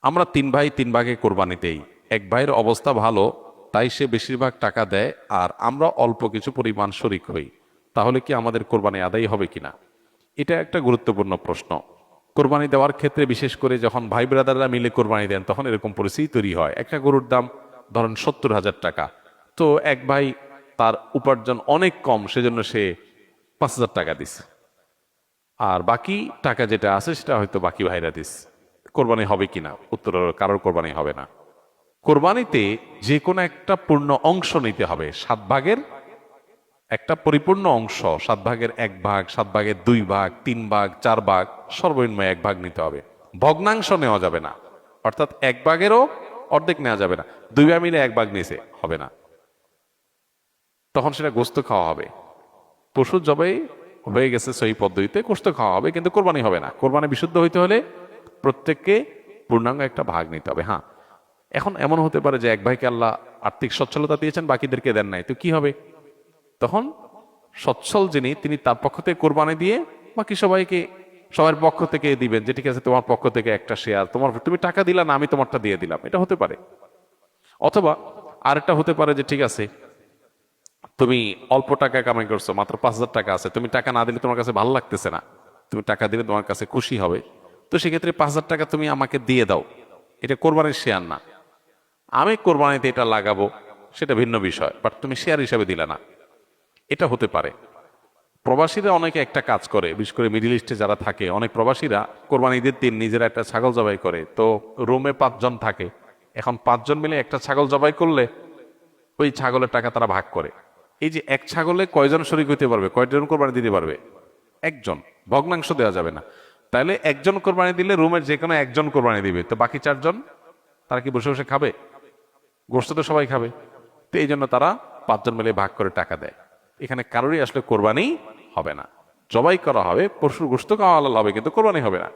আমরা তিন ভাই তিন ভাগে কোরবানি দেই। এক ভাইয়ের অবস্থা ভালো, তাই সে বেশিরভাগ টাকা দেয়, আর আমরা অল্প কিছু পরিমাণ শরিক হই। তাহলে কি আমাদের কোরবানি আদায় হবে কিনা? এটা একটা গুরুত্বপূর্ণ প্রশ্ন। কোরবানি দেওয়ার ক্ষেত্রে বিশেষ করে যখন ভাই ব্রাদাররা মিলে কোরবানি দেন, তখন এরকম পরিস্থিতি তৈরি হয়। একটা গরুর দাম ধরেন 70,000 টাকা। তো এক ভাই, তার উপার্জন অনেক কম, সেজন্য সে 5,000 টাকা দিছে, আর বাকি টাকা যেটা আছে সেটা হয়তো বাকি ভাইরা দিস। কোরবানি হবে কিনা? উত্তর হলো কারোর কোরবানি হবে না। কোরবানিতে যে কোনো একটা পূর্ণ অংশ নিতে হবে। 7 ভাগের একটা পরিপূর্ণ অংশ, 7 ভাগের 1 ভাগ, 7 ভাগের 2 ভাগ, 3 ভাগ, 4 ভাগ, সর্বনিম্ন 1 ভাগ নিতে হবে। ভগ্নাংশ নেওয়া যাবে না, অর্থাৎ 1 ভাগেরও অর্ধেক নেওয়া যাবে না। 2 ভাই মিলে 1 ভাগ নিছে, হবে না। তখন সেটা গোস্ত খাওয়া হবে। পশু জবাই হয়ে গেছে সেই পদ্ধতিতে, গোস্ত খাওয়া হবে, কিন্তু কোরবানি হবে না। কোরবানি বিশুদ্ধ হইতে হলে প্রত্যেককে পূর্ণাঙ্গ একটা ভাগ নিতে হবে। হ্যাঁ, এখন এমন হতে পারে যে এক ভাইকে আল্লাহ আর্থিক সচ্ছলতা দিয়েছেন, বাকিদেরকে দেন নাই, তো কি হবে? তখন সচ্ছল যিনি, তিনি তার পক্ষ থেকে কোরবানি দিয়ে বাকি সবাইকে, সবার পক্ষ থেকে দিবেন যে ঠিক আছে, তোমার পক্ষ থেকে একটা শেয়ার, তুমি টাকা দিলা না, আমি তোমারটা দিয়ে দিলাম, এটা হতে পারে। অথবা আরেকটা হতে পারে যে ঠিক আছে, তুমি অল্প টাকা কামাই করছো, মাত্র 5,000 টাকা আছে, তুমি টাকা না দিলে তোমার কাছে ভালো লাগতেছে না, তুমি টাকা দিলে তোমার কাছে খুশি হবে, তো সেক্ষেত্রে 5,000 টাকা তুমি আমাকে দিয়ে দাও। এটা কোরবানির শেয়ার না। আমি কোরবানিতে এটা লাগাবো, সেটা ভিন্ন বিষয়, বাট তুমি শেয়ার হিসাবে দিলে না, এটা হতে পারে। প্রবাসীরা অনেকে একটা কাজ করে, বিশেষ করে মিডিল ইস্টে যারা থাকে, অনেক প্রবাসীরা কোরবানি ঈদের দিন নিজেরা একটা ছাগল জবাই করে। তো রুমে 5 জন থাকে, এখন 5 জন মিলে একটা ছাগল জবাই করলে ওই ছাগলের টাকা তারা ভাগ করে। এই যে এক ছাগলে কয়জন শরিক হইতে পারবে, কয়জন কোরবানি দিতে পারবে? একজন। ভগ্নাংশ দেওয়া যাবে না। তাহলে একজন কোরবানি দিলে রুমের যে কোনো একজন কোরবানি দিবে, তো বাকি 4 জন তারা কি বসে বসে খাবে? গোস্ত তো সবাই খাবে। তো এই জন্য তারা 5 জন মিলে ভাগ করে টাকা দেয়। এখানে কারোরই আসলে কোরবানি হবে না। জবাই করা হবে, পশুর গোস্ত খাওয়া হালাল হবে, কিন্তু কোরবানি হবে না।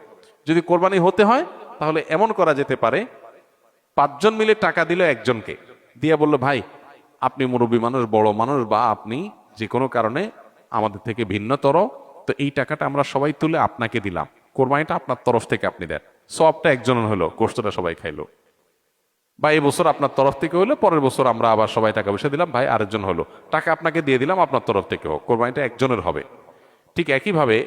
যদি কোরবানি হতে হয়, তাহলে এমন করা যেতে পারে, 5 জন মিলে টাকা দিল একজনকে, দিয়ে বলল, ভাই আপনি মুরব্বী মানুষ, বড় মানুষ, বা আপনি যে কোনো কারণে আমাদের থেকে ভিন্নতর, তো এই টাকাটা আমরা সবাই তুলে আপনাকে দিলাম, কোরবানিটা আপনার তরফ থেকে আপনি দেন, সবটা একজনের হলো, গোস্তটা সবাই খাইলো। বা এই বছর আপনার তরফ থেকে হলো, পরের বছর আমরা আবার সবাই টাকা পয়সা দিলাম, ভাই আরেকজন হলো, টাকা আপনাকে দিয়ে দিলাম, আপনার তরফ থেকে হোক, কোরবানিটা একজনের হবে। ঠিক একইভাবে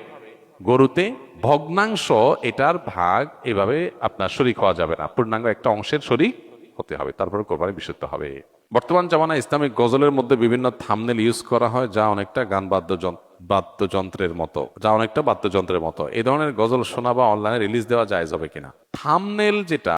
গরুতে ভগ্নাংশ, এটার ভাগ এভাবে আপনার শরিক হওয়া যাবে না, পূর্ণাঙ্গ একটা অংশের শরিক হতে হবে, তারপরে কোরবানি বিশুদ্ধ হবে। বর্তমান জামানায় ইসলামিক গজলের মধ্যে বিভিন্ন থাম্বনেল ইউজ করা হয়, যা অনেকটা গান বাদ্যযন্ত্রের মতো, এই ধরনের গজল শোনা বা অনলাইনে রিলিজ দেওয়া জায়েজ হবে কিনা? থাম্বনেল যেটা